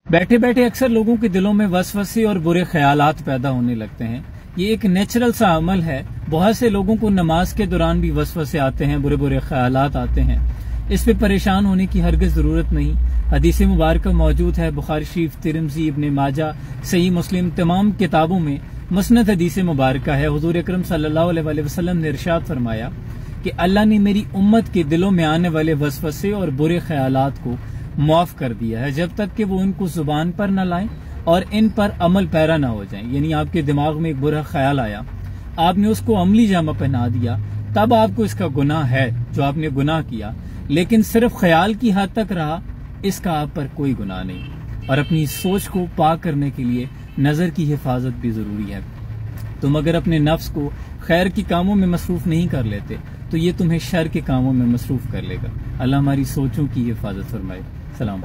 बैठे बैठे अक्सर लोगों के दिलों में वसवसे और बुरे ख्यालात पैदा होने लगते हैं। ये एक नेचुरल सा अमल है। बहुत से लोगों को नमाज के दौरान भी वसवसे आते हैं, बुरे बुरे ख्यालात आते हैं। इस पे परेशान होने की हरगिज जरूरत नहीं। हदीस मुबारक मौजूद है बुखारी शरीफ, तिरमिज़ी, इब्ने माजा, सही मुस्लिम, तमाम किताबों में मुस्नद हदीस मुबारक है। हुजूर अकरम सल्लल्लाहु अलैहि वसल्लम ने इरशाद फरमाया कि अल्लाह ने मेरी उम्मत के दिलों में आने वाले वसवसे और बुरे ख्यालात को माफ कर दिया है, जब तक कि वो इनको जुबान पर न लाएं और इन पर अमल पैरा ना हो जाएं। यानी आपके दिमाग में एक बुरा ख्याल आया, आपने उसको अमली जामा पहना दिया, तब आपको इसका गुनाह है जो आपने गुनाह किया, लेकिन सिर्फ ख्याल की हद तक रहा, इसका आप पर कोई गुनाह नहीं। और अपनी सोच को पाक करने के लिए नजर की हिफाजत भी जरूरी है। तुम अगर अपने नफ्स को खैर के कामों में मसरूफ नहीं कर लेते तो ये तुम्हें शर के कामों में मसरूफ कर लेगा। अल्लाह हमारी सोचों की हिफाजत फरमाए। सलाम।